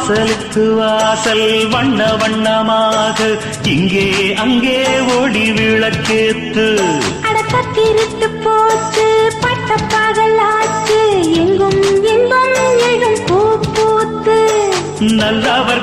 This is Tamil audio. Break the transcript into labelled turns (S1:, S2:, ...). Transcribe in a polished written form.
S1: வாசலுக்கு வாசல் வண்ண வண்ணமாக இங்கே அங்கே ஓடி விளக்கேத்து
S2: அடக்கத்திருட்டு போச்சு பட்ட பகலாச்சு எங்கும் எங்கும் எழும் பூ பூத்து
S1: நல்லவ